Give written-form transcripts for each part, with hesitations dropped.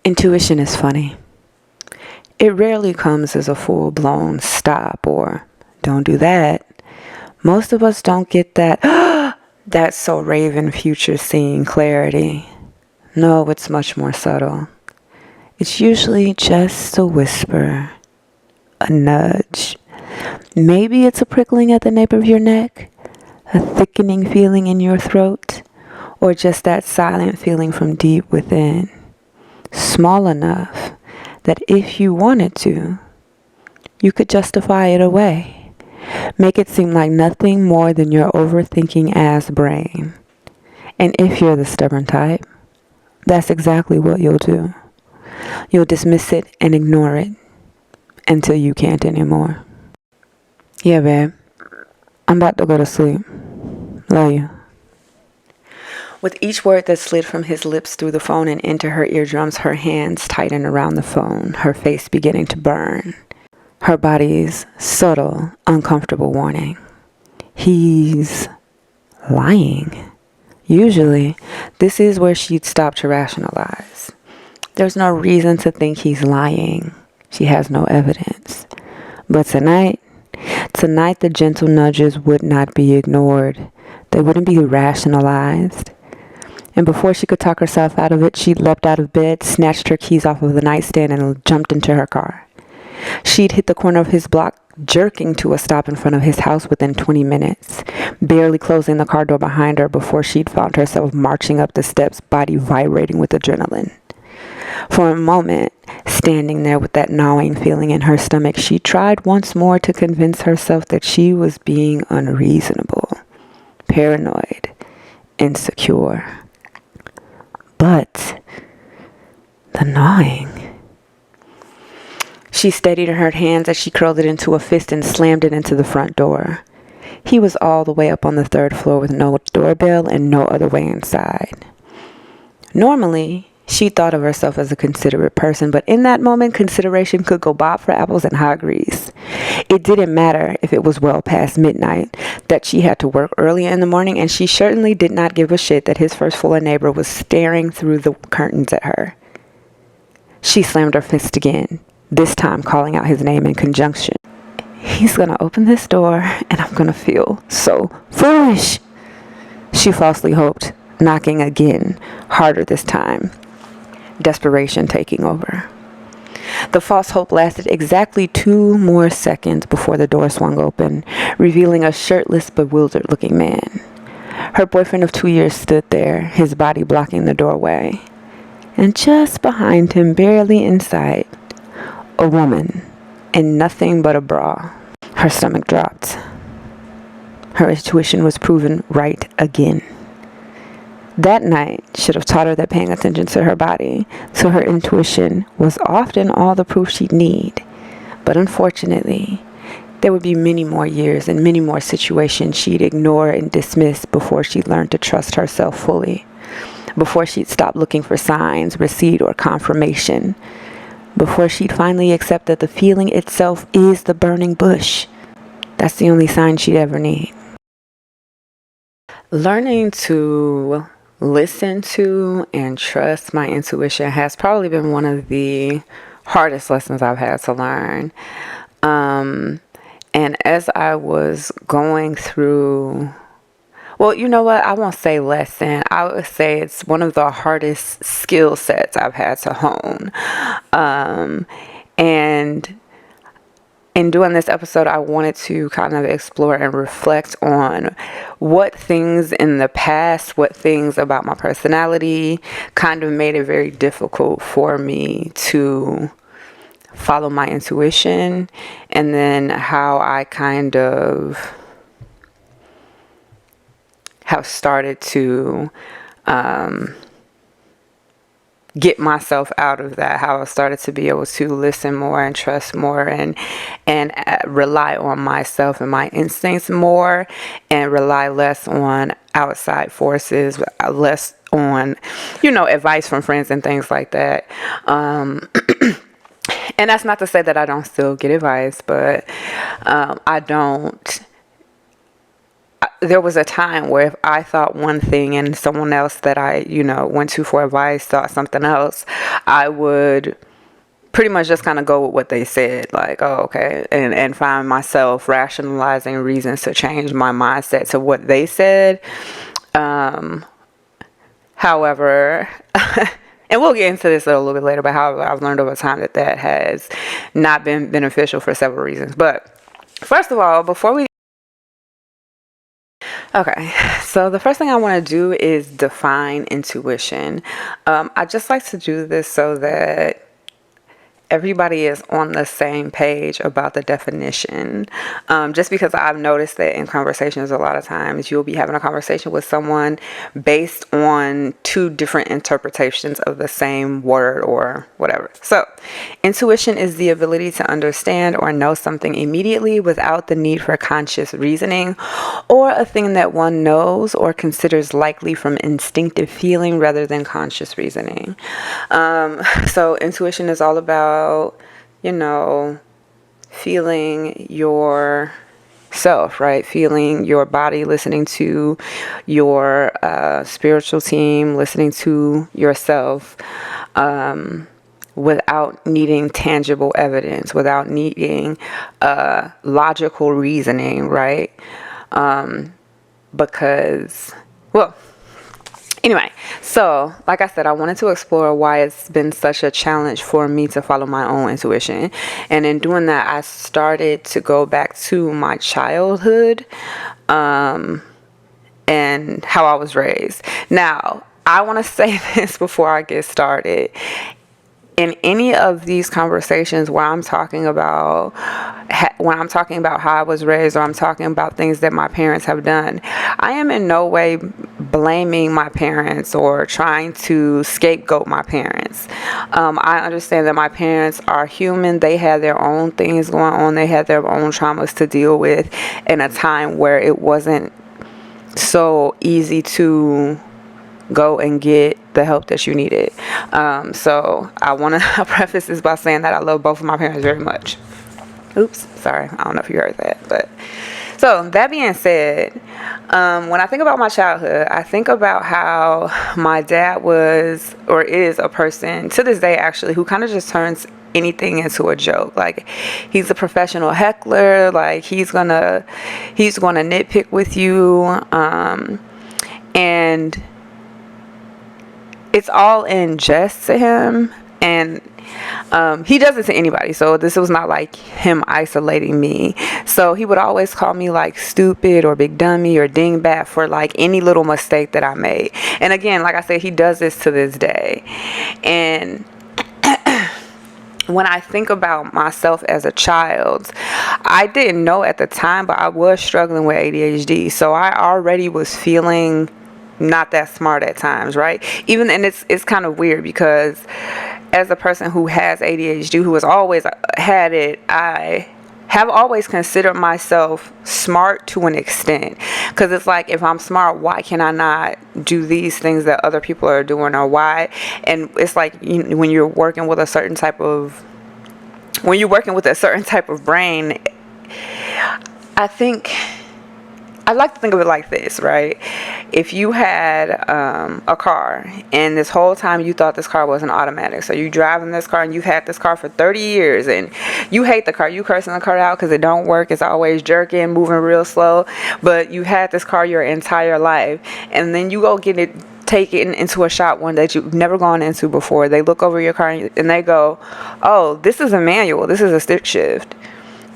Intuition is funny. It rarely comes as a full-blown stop or don't do that. Most of us don't get that, that's so Raven future seeing clarity. No, it's much more subtle. It's usually just a whisper, a nudge. Maybe it's a prickling at the nape of your neck, a thickening feeling in your throat, or just that silent feeling from deep within. Small enough that if you wanted to, you could justify it away. Make it seem like nothing more than your overthinking ass brain. And if you're the stubborn type, that's exactly what you'll do. You'll dismiss it and ignore it until you can't anymore. Yeah, babe. I'm about to go to sleep. Love you. With each word that slid from his lips through the phone and into her eardrums, her hands tightened around the phone, her face beginning to burn. Her body's subtle, uncomfortable warning. He's lying. Usually, this is where she'd stop to rationalize. There's no reason to think he's lying. She has no evidence. But tonight the gentle nudges would not be ignored. They wouldn't be rationalized. And before she could talk herself out of it, she leapt out of bed, snatched her keys off of the nightstand, and jumped into her car. She'd hit the corner of his block, jerking to a stop in front of his house within 20 minutes, barely closing the car door behind her before she'd found herself marching up the steps, body vibrating with adrenaline. For a moment, standing there with that gnawing feeling in her stomach, she tried once more to convince herself that she was being unreasonable, paranoid, insecure. But the gnawing. She steadied her hands as she curled it into a fist and slammed it into the front door. He was all the way up on the third floor with no doorbell and no other way inside. Normally, she thought of herself as a considerate person, but in that moment, consideration could go bob for apples and hot grease. It didn't matter if it was well past midnight, that she had to work early in the morning, and she certainly did not give a shit that his first floor neighbor was staring through the curtains at her. She slammed her fist again, this time calling out his name in conjunction. He's gonna open this door, and I'm gonna feel so foolish, she falsely hoped, knocking again, harder this time. Desperation taking over. The false hope lasted exactly 2 more seconds before the door swung open, revealing a shirtless, bewildered-looking man. Her boyfriend of 2 years stood there, his body blocking the doorway. And just behind him, barely in sight, a woman in nothing but a bra. Her stomach dropped. Her intuition was proven right again. That night should have taught her that paying attention to her body, to her intuition, was often all the proof she'd need. But unfortunately, there would be many more years and many more situations she'd ignore and dismiss before she learned to trust herself fully, before she'd stop looking for signs, receipt, or confirmation, before she'd finally accept that the feeling itself is the burning bush. That's the only sign she'd ever need. Learning to listen to and trust my intuition has probably been one of the hardest lessons I've had to learn. And as I was going through, well, you know what? I won't say lesson. I would say it's one of the hardest skill sets I've had to hone. And in doing this episode, I wanted to kind of explore and reflect on what things in the past, what things about my personality kind of made it very difficult for me to follow my intuition, and then how I kind of have started to get myself out of that, how I started to be able to listen more and trust more and rely on myself and my instincts more, and rely less on outside forces, less on, advice from friends and things like that. And that's not to say that I don't still get advice, but there was a time where if I thought one thing and someone else that I, went to for advice thought something else, I would pretty much just kind of go with what they said, like, oh, okay, and find myself rationalizing reasons to change my mindset to what they said. However, and we'll get into this a little bit later, but however, I've learned over time that has not been beneficial for several reasons. But first of all, okay, so the first thing I want to do is define intuition. I just like to do this so that everybody is on the same page about the definition. Just because I've noticed that in conversations, a lot of times you'll be having a conversation with someone based on two different interpretations of the same word or whatever. So, intuition is the ability to understand or know something immediately without the need for conscious reasoning, or a thing that one knows or considers likely from instinctive feeling rather than conscious reasoning. So intuition is all about, feeling yourself, right? Feeling your body, listening to your spiritual team, listening to yourself, without needing tangible evidence, without needing logical reasoning, right? Because, well, anyway, so like I said, I wanted to explore why it's been such a challenge for me to follow my own intuition. And in doing that, I started to go back to my childhood and how I was raised. Now, I want to say this before I get started. In any of these conversations where I'm talking about how I was raised, or I'm talking about things that my parents have done, I am in no way blaming my parents or trying to scapegoat my parents. I understand that my parents are human. They had their own things going on. They had their own traumas to deal with in a time where it wasn't so easy to go and get the help that you needed. So I want to preface this by saying that I love both of my parents very much. Oops, sorry. I don't know if you heard that, but so that being said, when I think about my childhood, I think about how my dad was, or is, a person to this day actually, who kind of just turns anything into a joke. Like, he's a professional heckler. Like, he's gonna nitpick with you, and it's all in jest to him. And he does it to anybody, so this was not like him isolating me. So he would always call me like stupid or big dummy or dingbat for like any little mistake that I made. And again, like I said, he does this to this day. And when I think about myself as a child, I didn't know at the time, but I was struggling with ADHD. So I already was feeling not that smart at times, right? And it's kind of weird because as a person who has ADHD, who has always had it, I have always considered myself smart to an extent. Because it's like, if I'm smart, why can I not do these things that other people are doing, or why? And it's like, when you're working with a certain type of brain, I like to think of it like this, right? If you had a car, and this whole time you thought this car was an automatic, so you driving this car and you've had this car for 30 years and you hate the car, you cursing the car out because it don't work, it's always jerking, moving real slow, but you had this car your entire life, and then you go get it taken into a shop, one that you've never gone into before. They look over your car and they go, oh, this is a manual, this is a stick shift.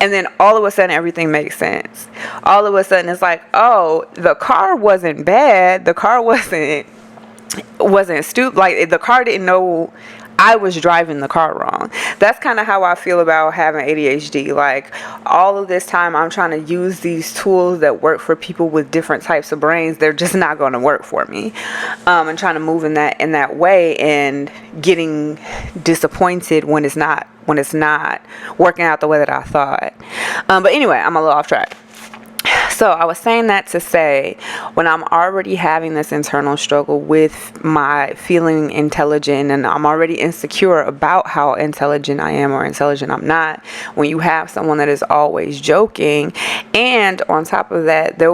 And then all of a sudden, everything makes sense. All of a sudden, it's like, oh, the car wasn't bad. The car wasn't stupid. Like, the car didn't know I was driving the car wrong. That's kind of how I feel about having ADHD. Like, all of this time, I'm trying to use these tools that work for people with different types of brains. They're just not going to work for me. And trying to move in that way, and getting disappointed when it's not working out the way that I thought. But anyway, I'm a little off track. So I was saying that to say, when I'm already having this internal struggle with my feeling intelligent, and I'm already insecure about how intelligent I am or intelligent I'm not, when you have someone that is always joking, and on top of that, it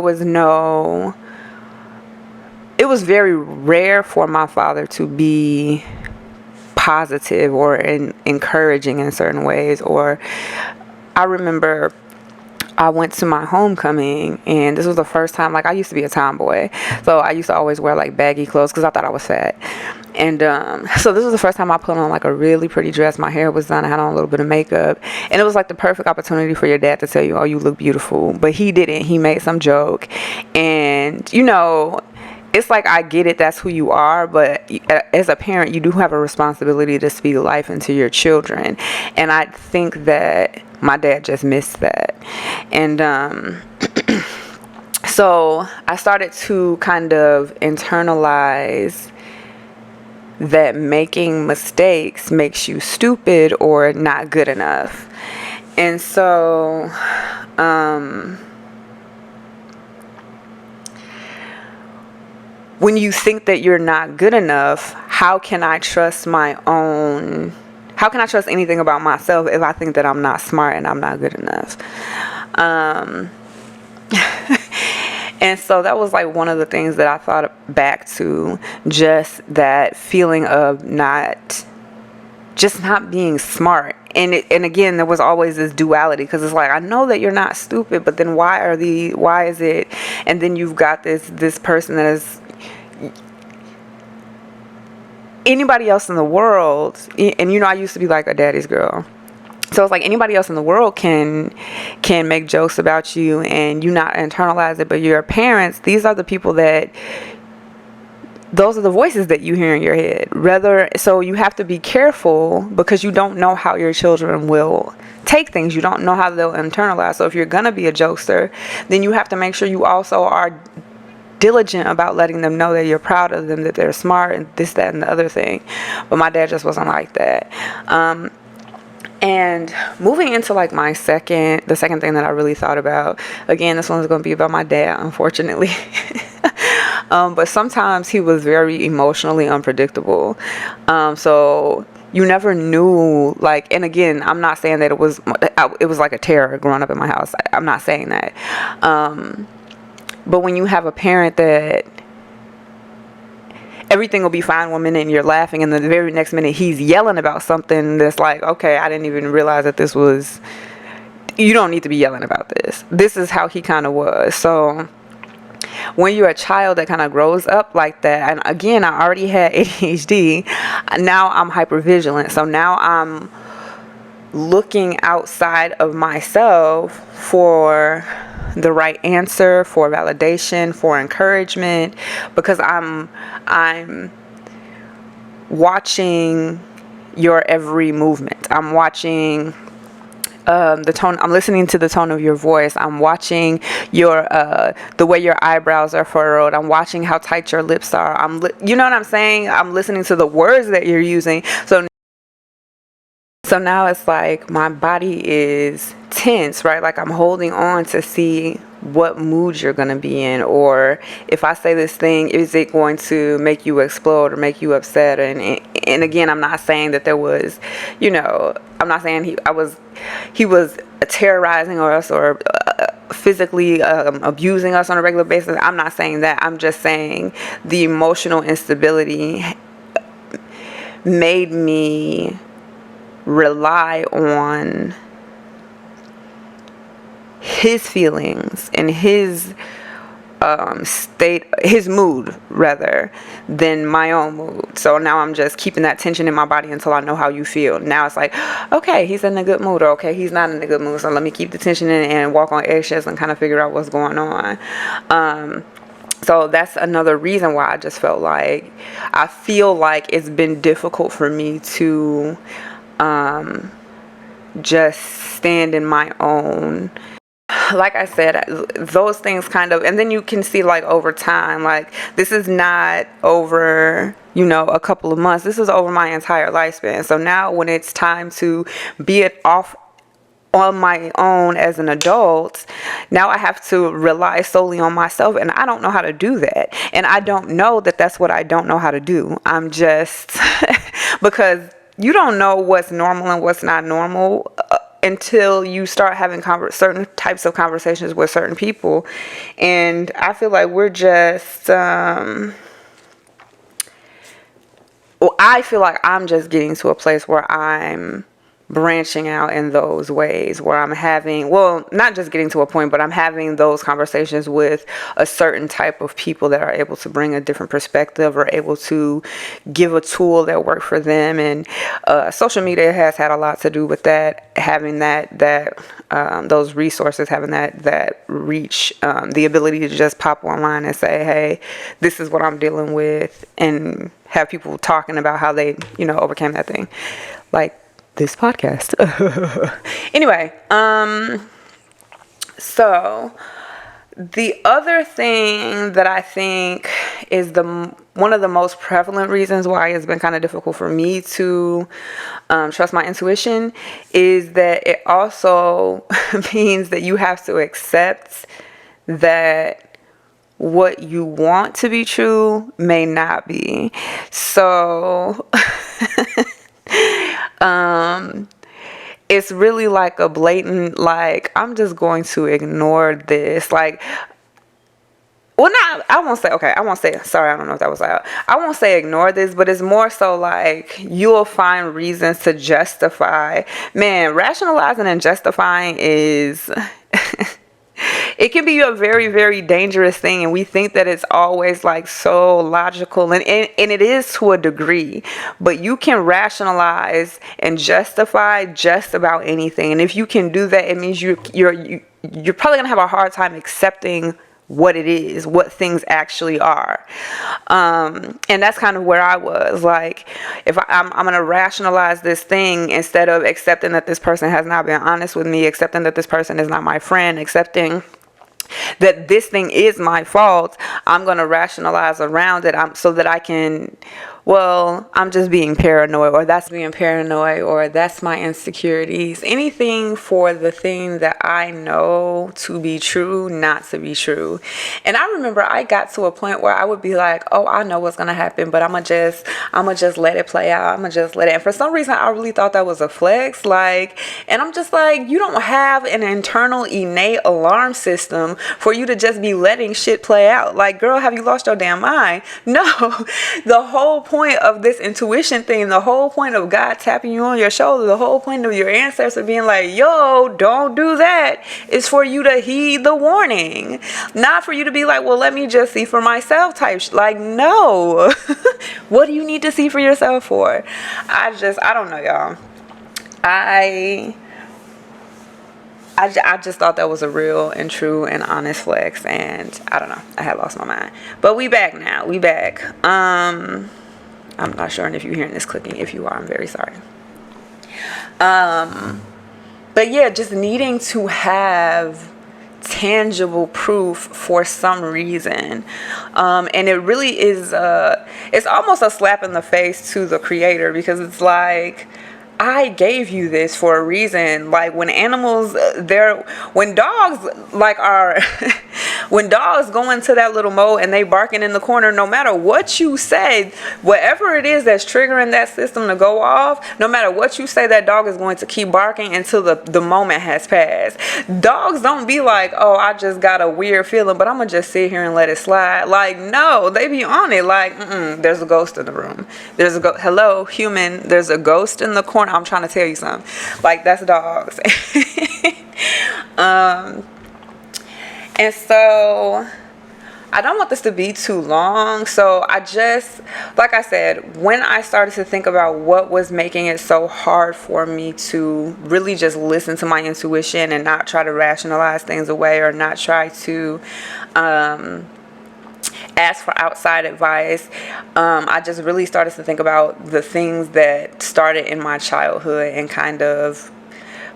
was very rare for my father to be positive or encouraging in certain ways. Or I remember I went to my homecoming, and this was the first time, like, I used to be a tomboy, so I used to always wear like baggy clothes because I thought I was fat. And so this was the first time I put on like a really pretty dress. My hair was done, I had on a little bit of makeup, and it was like the perfect opportunity for your dad to tell you, oh, you look beautiful. But he didn't. He made some joke, and it's like, I get it, that's who you are, but as a parent, you do have a responsibility to speak life into your children. And I think that my dad just missed that. And so I started to kind of internalize that making mistakes makes you stupid or not good enough. And so when you think that you're not good enough, how can I trust anything about myself if I think that I'm not smart and I'm not good enough? And so that was like one of the things that I thought back to, just that feeling of not being smart. And again, there was always this duality, because it's like, I know that you're not stupid, but then why is it? And then you've got this person that is anybody else in the world, and I used to be like a daddy's girl, so it's like anybody else in the world can make jokes about you and you not internalize it. But your parents, these are the people those are the voices that you hear in your head. So you have to be careful, because you don't know how your children will take things. You don't know how they'll internalize. So if you're gonna be a jokester, then you have to make sure you also are diligent about letting them know that you're proud of them, that they're smart, and this, that, and the other thing. But my dad just wasn't like that. And moving into like the second thing that I really thought about, again, this one's going to be about my dad, unfortunately. But sometimes he was very emotionally unpredictable. So you never knew, like, and again, I'm not saying that it was like a terror growing up in my house. I'm not saying that. But when you have a parent that everything will be fine one minute and you're laughing, and the very next minute he's yelling about something that's like, okay, I didn't even realize that you don't need to be yelling about this. This is how he kind of was. So when you're a child that kind of grows up like that, and again, I already had ADHD, now I'm hypervigilant. So now I'm looking outside of myself for the right answer, for validation, for encouragement, because I'm watching your every movement. I'm watching the tone. I'm listening to the tone of your voice. I'm watching the way your eyebrows are furrowed. I'm watching how tight your lips are. You know what I'm saying? I'm listening to the words that you're using. So now it's like my body is tense, right? Like I'm holding on to see what mood you're going to be in, or if I say this thing, is it going to make you explode or make you upset? And again, I'm not saying that there was, I'm not saying he was terrorizing us or physically abusing us on a regular basis. I'm not saying that. I'm just saying the emotional instability made me rely on his feelings and his his mood rather than my own mood. So now I'm just keeping that tension in my body until I know how you feel. Now it's like, okay, he's in a good mood, or okay, he's not in a good mood, so let me keep the tension in and walk on eggshells and kind of figure out what's going on. So that's another reason why I just felt like I feel like it's been difficult for me to just stand in my own. Like I said, those things kind of, and then you can see like over time, like this is not over, a couple of months. This is over my entire lifespan. So now when it's time to be it off on my own as an adult, now I have to rely solely on myself, and I don't know how to do that. And I don't know that that's what I don't know how to do. I'm just because you don't know what's normal and what's not normal until you start having certain types of conversations with certain people. And I feel like we're just I feel like I'm just getting to a place where I'm branching out in those ways, where I'm having, well, not just getting to a point, but I'm having those conversations with a certain type of people that are able to bring a different perspective, or able to give a tool that worked for them. And social media has had a lot to do with that, having those resources, having that reach, the ability to just pop online and say, hey, this is what I'm dealing with, and have people talking about how they, overcame that thing. Like this podcast. Anyway, so the other thing that I think is one of the most prevalent reasons why it's been kind of difficult for me to trust my intuition is that it also means that you have to accept that what you want to be true may not be. So it's really like a blatant, like, I'm just going to ignore this. Like, well, not, I won't say, sorry, I don't know if that was loud. I won't say ignore this, but it's more so like you'll find reasons to justify. Man, rationalizing and justifying is... it can be a very, very dangerous thing, and we think that it's always like so logical, and it is to a degree, but you can rationalize and justify just about anything. And if you can do that, it means you're probably gonna have a hard time accepting what it is, what things actually are. And that's kind of where I was. Like, if I'm going to rationalize this thing instead of accepting that this person has not been honest with me, accepting that this person is not my friend, accepting that this thing is my fault, I'm going to rationalize around it so that I can, well, I'm just being paranoid, or that's being paranoid, or that's my insecurities. Anything for the thing that I know to be true, not to be true. And I remember I got to a point where I would be like, oh, I know what's going to happen, but I'm going to just let it play out. I'm going to just let it. And for some reason, I really thought that was a flex. Like, and I'm just like, you don't have an internal innate alarm system for you to just be letting shit play out. Like, girl, have you lost your damn mind? No, the whole point of this intuition thing, the whole point of God tapping you on your shoulder, the whole point of your ancestors being like, yo, don't do that, is for you to heed the warning, not for you to be like, well, let me just see for myself type like, no. What do you need to see for yourself for? I don't know, y'all. I just thought that was a real and true and honest flex, and I don't know, I had lost my mind. But we back now. We back. I'm not sure if you're hearing this clicking. If you are, I'm very sorry. But yeah, just needing to have tangible proof for some reason. And it really is, it's almost a slap in the face to the creator, because it's like, I gave you this for a reason. Like, when animals, when dogs like are, when dogs go into that little mode and they barking in the corner, no matter what you say, whatever it is that's triggering that system to go off, no matter what you say, that dog is going to keep barking until the moment has passed. Dogs don't be like, oh, I just got a weird feeling, but I'm gonna just sit here and let it slide. Like, no, they be on it. Like, there's a ghost in the room. Hello, human, there's a ghost in the corner. I'm trying to tell you something. Like, that's dogs. And so I don't want this to be too long. So like I said, when I started to think about what was making it so hard for me to really just listen to my intuition and not try to rationalize things away, or not try to ask for outside advice, I just really started to think about the things that started in my childhood and kind of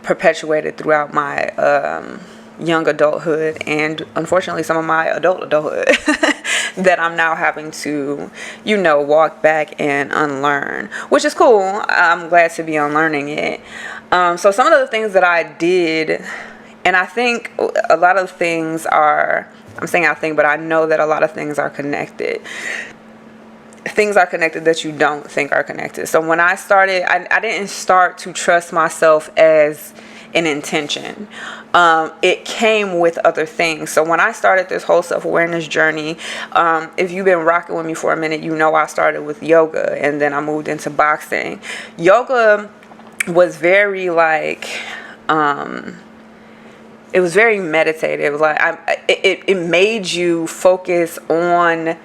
perpetuated throughout my young adulthood, and unfortunately some of my adulthood. that I'm now having to, walk back and unlearn, which is cool. I'm glad to be unlearning it. So some of the things that I did, and I think a lot of things are, I'm saying I think, but I know that a lot of things are connected. Things are connected that you don't think are connected. So when I started, I didn't start to trust myself as an intention. It came with other things. So when I started this whole self-awareness journey, if you've been rocking with me for a minute, I started with yoga, and then I moved into boxing. Yoga was very like, it was very meditative. Like it made you focus on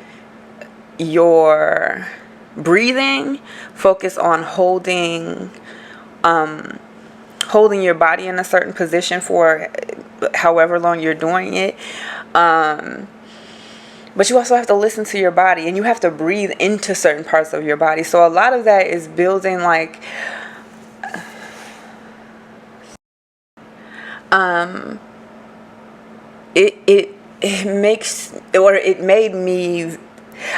your breathing, focus on holding your body in a certain position for however long you're doing it. But you also have to listen to your body, and you have to breathe into certain parts of your body. So a lot of that is building like it made me,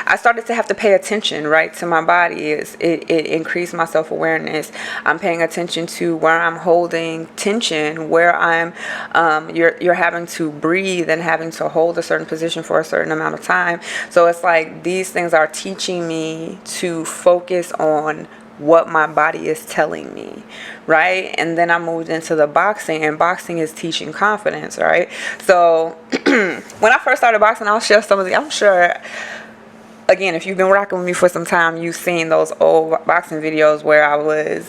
I started to have to pay attention, right, to my body. It increased my self-awareness. I'm paying attention to where I'm holding tension, where I'm, you're having to breathe and having to hold a certain position for a certain amount of time. So it's like these things are teaching me to focus on what my body is telling me, right? And then I moved into the boxing, and boxing is teaching confidence, right? So when I first started boxing, I'll share some of the, I'm sure, again, if you've been rocking with me for some time, you've seen those old boxing videos where I was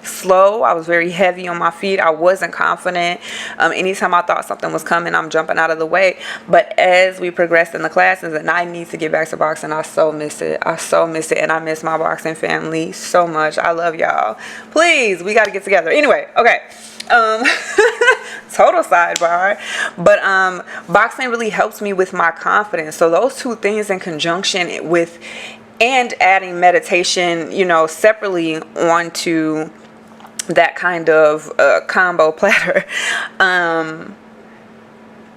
slow. I was very heavy on my feet. I wasn't confident. Anytime I thought something was coming, I'm jumping out of the way. But as we progressed in the classes, and I need to get back to boxing, I so miss it. And I miss my boxing family so much. I love y'all. Please, we got to get together. Anyway, okay. Total sidebar, but boxing really helps me with my confidence. So those two things in conjunction with, and adding meditation, separately onto that kind of combo platter,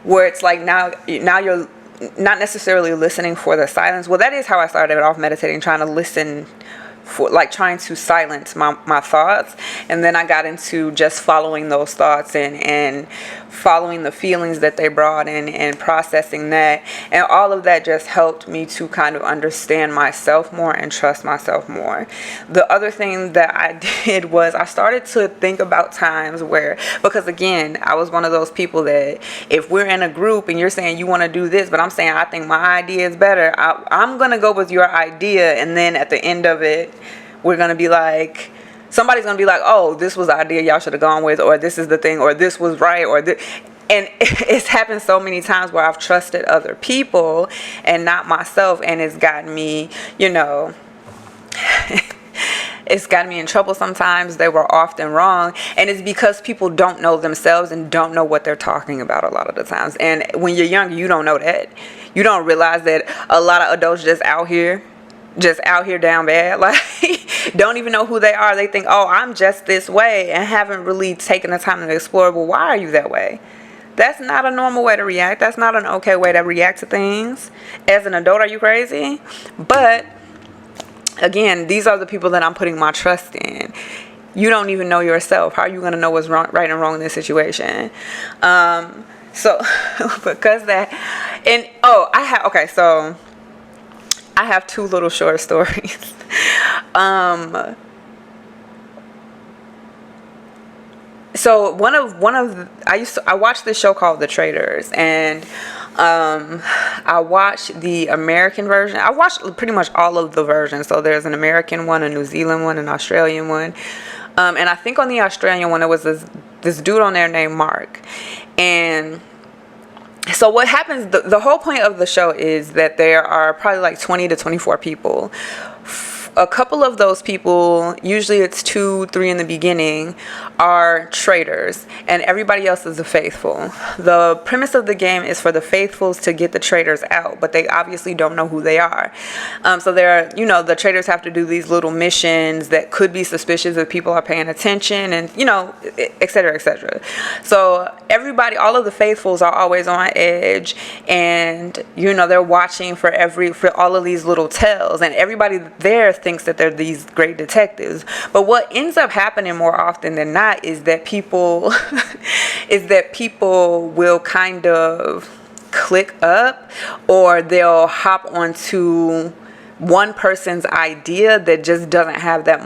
where it's like now you're not necessarily listening for the silence. Well, that is how I started off meditating, trying to listen for, like, trying to silence my thoughts, and then I got into just following those thoughts and following the feelings that they brought in and processing that, and all of that just helped me to kind of understand myself more and trust myself more. The other thing that I did was I started to think about times where, because again, I was one of those people that if we're in a group and you're saying you want to do this, but I'm saying I think my idea is better, I'm gonna go with your idea, and then at the end of it, we're gonna be like, somebody's gonna be like, oh, this was the idea y'all should have gone with, or this is the thing, or this was right, or this. And it's happened so many times where I've trusted other people and not myself, and it's gotten me, it's gotten me in trouble sometimes. They were often wrong, and it's because people don't know themselves and don't know what they're talking about a lot of the times. And when you're young, you don't know that. You don't realize that a lot of adults just out here down bad, like don't even know who they are. They think, oh, I'm just this way, and haven't really taken the time to explore, well, why are you that way? That's not a normal way to react. That's not an okay way to react to things. As an adult, are you crazy? But again, these are the people that I'm putting my trust in. You don't even know yourself. How are you going to know what's wrong, right and wrong in this situation? So because that, and so I have two little short stories. So I watched this show called The Traitors, and I watched the American version. I watched pretty much all of the versions. So there's an American one, a New Zealand one, an Australian one, and I think on the Australian one, it was this dude on there named Mark. And so what happens, the whole point of the show is that there are probably like 20 to 24 people. A couple of those people, usually it's 2, 3 in the beginning, are traitors, and everybody else is the faithful. The premise of the game is for the faithfuls to get the traitors out, but they obviously don't know who they are. So the traitors have to do these little missions that could be suspicious if people are paying attention, and et cetera, et cetera. So everybody, all of the faithfuls are always on edge, and they're watching for all of these little tells, and everybody there thinks that they're these great detectives. But what ends up happening more often than not is that people will kind of click up, or they'll hop onto one person's idea that just doesn't have that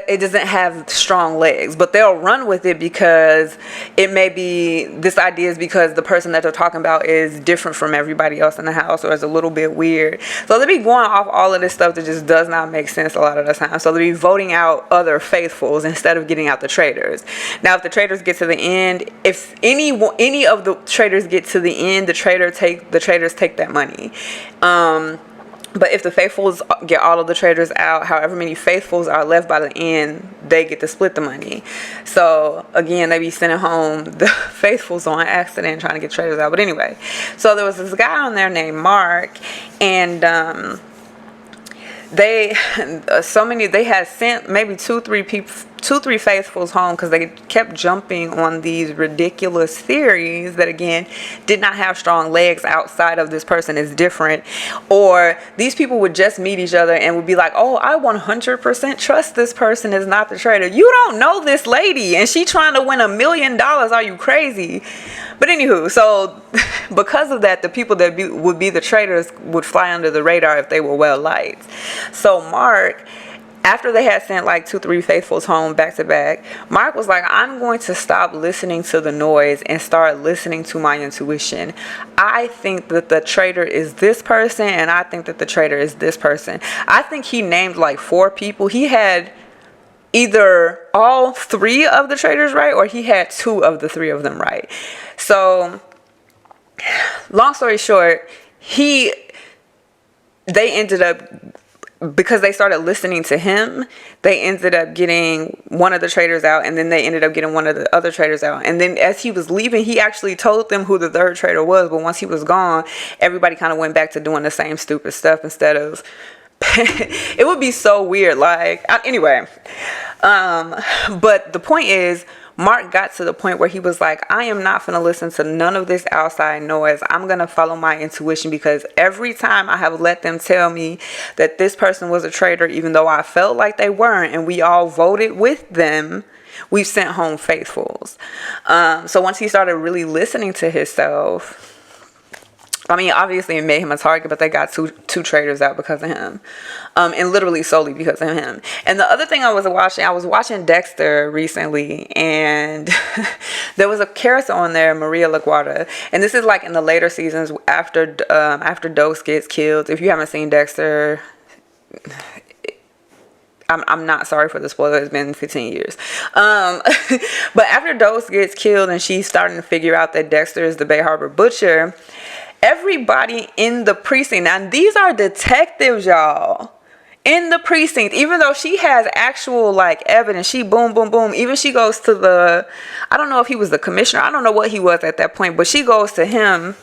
it doesn't have strong legs, but they'll run with it because this idea is because the person that they're talking about is different from everybody else in the house, or is a little bit weird. So they'll be going off all of this stuff that just does not make sense a lot of the time. So they'll be voting out other faithfuls instead of getting out the traitors. Now, if the traitors get to the end, if any of the traitors get to the end, the traitors take that money. But if the faithfuls get all of the traitors out, however many faithfuls are left by the end, they get to split the money. So again, they be sending home the faithfuls on accident trying to get traitors out. But anyway, so there was this guy on there named Mark, and they had sent maybe two, three faithfuls home because they kept jumping on these ridiculous theories that, again, did not have strong legs outside of this person is different. Or these people would just meet each other and would be like, oh, I 100% trust this person is not the traitor. You don't know this lady, and she trying to win $1 million. Are you crazy? But anywho, so because of that, the people that would be the traitors would fly under the radar if they were well liked. So Mark, after they had sent like 2-3 faithfuls home back to back, Mark was like, I'm going to stop listening to the noise and start listening to my intuition. I think that the traitor is this person, and I think that the traitor is this person. I think he named like 4 people. He had either all 3 of the traitors right, or he had 2 of the 3 of them right. So long story short, they ended up, because they started listening to him, they ended up getting one of the traitors out, and then they ended up getting one of the other traitors out. And then as he was leaving, he actually told them who the third traitor was, but once he was gone, everybody kind of went back to doing the same stupid stuff instead of it would be so weird. Like, anyway, but the point is, Mark got to the point where he was like, I am not going to listen to none of this outside noise. I'm going to follow my intuition, because every time I have let them tell me that this person was a traitor, even though I felt like they weren't, and we all voted with them, we've sent home faithfuls. So once he started really listening to himself, I mean, obviously it made him a target, but they got two traitors out because of him. And literally solely because of him. And the other thing I was watching Dexter recently, and there was a character on there, Maria LaGuardia. And this is like in the later seasons after Dose gets killed. If you haven't seen Dexter, I'm not sorry for the spoiler. It's been 15 years. But after Dose gets killed and she's starting to figure out that Dexter is the Bay Harbor Butcher, everybody in the precinct, now these are detectives, y'all, in the precinct, even though she has actual like evidence, she boom, boom, boom. Even she goes to I don't know if he was the commissioner. I don't know what he was at that point, but she goes to him,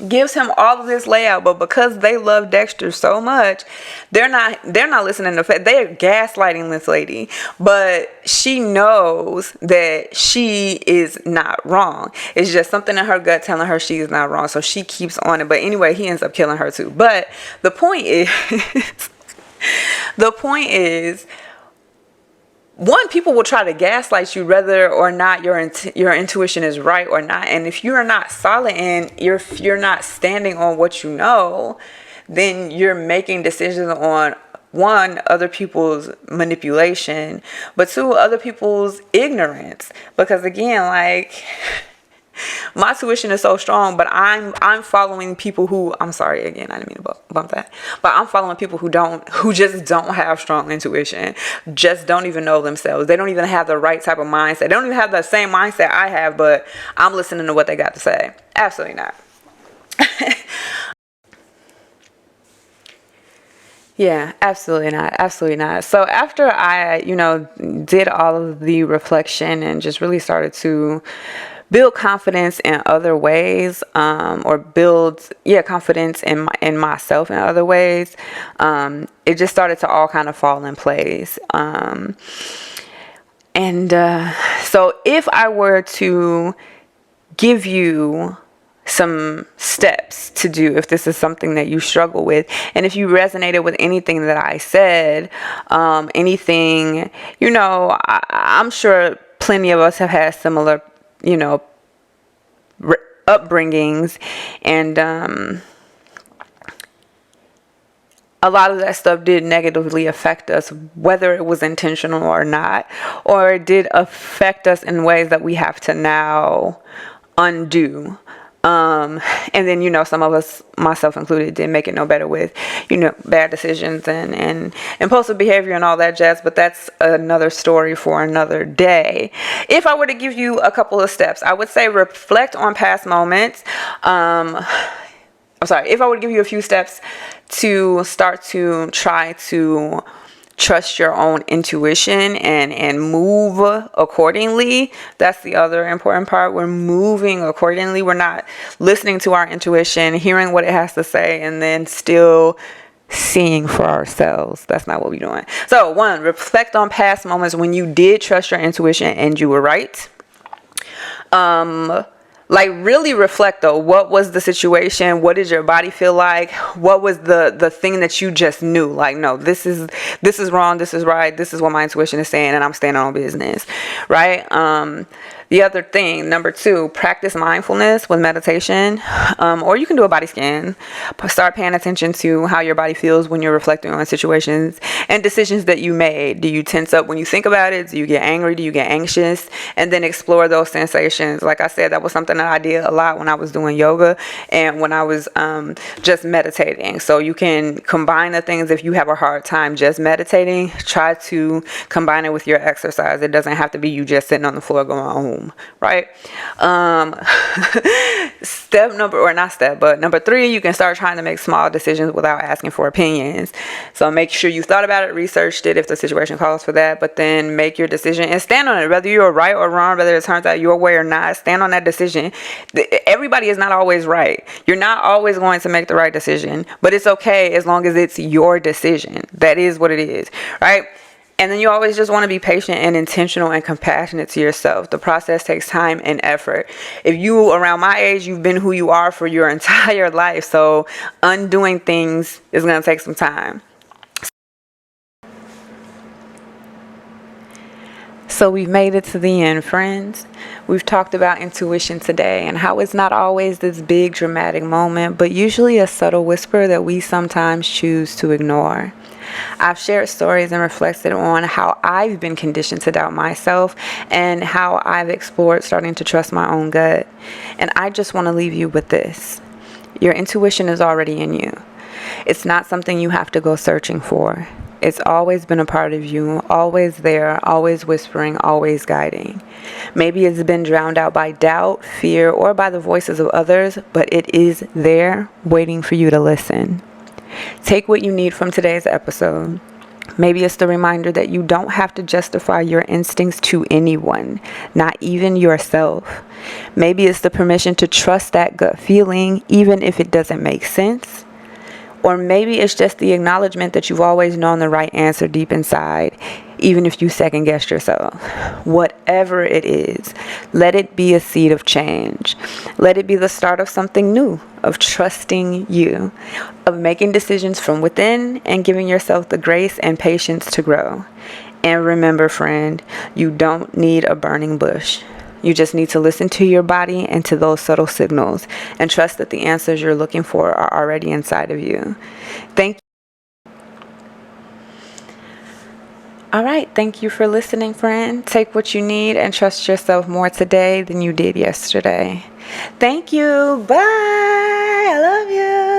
gives him all of this layout, but because they love Dexter so much, they're not listening to fact. They're gaslighting this lady, but she knows that she is not wrong. It's just something in her gut telling her she is not wrong, so she keeps on it. But anyway, he ends up killing her too. But the point is, one, people will try to gaslight you whether or not your intuition is right or not. And if you're not solid and you're not standing on what you know, then you're making decisions on, one, other people's manipulation, but 2, other people's ignorance. Because again, like, my tuition is so strong, but I'm following people who, I'm sorry again, I didn't mean to bump that, but I'm following people who just don't have strong intuition, just don't even know themselves. They don't even have the right type of mindset. They don't even have the same mindset I have, but I'm listening to what they got to say. Absolutely not. Yeah, absolutely not. Absolutely not. So after I, did all of the reflection and just really started to build confidence in other ways, or build confidence in myself in other ways, it just started to all kind of fall in place. And So if I were to give you some steps to do, if this is something that you struggle with, and if you resonated with anything that I said, anything, I'm sure plenty of us have had similar, upbringings, and a lot of that stuff did negatively affect us, whether it was intentional or not, or it did affect us in ways that we have to now undo. And then, some of us, myself included, didn't make it no better with, bad decisions and impulsive behavior and all that jazz. But that's another story for another day. If I were to give you a couple of steps, I would say reflect on past moments. If I would give you a few steps to start to try to trust your own intuition and move accordingly. That's the other important part. We're moving accordingly. We're not listening to our intuition, hearing what it has to say, and then still seeing for ourselves. That's not what we're doing. So 1, reflect on past moments when you did trust your intuition and you were right. Really reflect though. What was the situation? What did your body feel like? What was the thing that you just knew? Like, no, this is wrong. This is right. This is what my intuition is saying, and I'm standing on business, right? The other thing, number 2, practice mindfulness with meditation, or you can do a body scan. Start paying attention to how your body feels when you're reflecting on situations and decisions that you made. Do you tense up when you think about it? Do you get angry? Do you get anxious? And then explore those sensations. Like I said, that was something that I did a lot when I was doing yoga and when I was just meditating. So you can combine the things. If you have a hard time just meditating, try to combine it with your exercise. It doesn't have to be you just sitting on the floor going, oh, right? Number 3, you can start trying to make small decisions without asking for opinions. So make sure you thought about it, researched it if the situation calls for that, but then make your decision and stand on it. Whether you're right or wrong, whether it turns out your way or not, stand on that decision. Everybody is not always right. You're not always going to make the right decision, but it's okay as long as it's your decision. That is what it is, right? And then you always just want to be patient and intentional and compassionate to yourself. The process takes time and effort. If you, around my age, you've been who you are for your entire life. So undoing things is going to take some time. So we've made it to the end, friends. We've talked about intuition today and how it's not always this big dramatic moment, but usually a subtle whisper that we sometimes choose to ignore. I've shared stories and reflected on how I've been conditioned to doubt myself and how I've explored starting to trust my own gut. And I just want to leave you with this. Your intuition is already in you. It's not something you have to go searching for. It's always been a part of you, always there, always whispering, always guiding. Maybe it's been drowned out by doubt, fear, or by the voices of others, but it is there waiting for you to listen. Take what you need from today's episode. Maybe it's the reminder that you don't have to justify your instincts to anyone, not even yourself. Maybe it's the permission to trust that gut feeling, even if it doesn't make sense. Or maybe it's just the acknowledgement that you've always known the right answer deep inside, even if you second guessed yourself. Whatever it is, let it be a seed of change. Let it be the start of something new, of trusting you, of making decisions from within and giving yourself the grace and patience to grow. And remember, friend, you don't need a burning bush. You just need to listen to your body and to those subtle signals and trust that the answers you're looking for are already inside of you. All right. Thank you for listening, friend. Take what you need and trust yourself more today than you did yesterday. Thank you. Bye. I love you.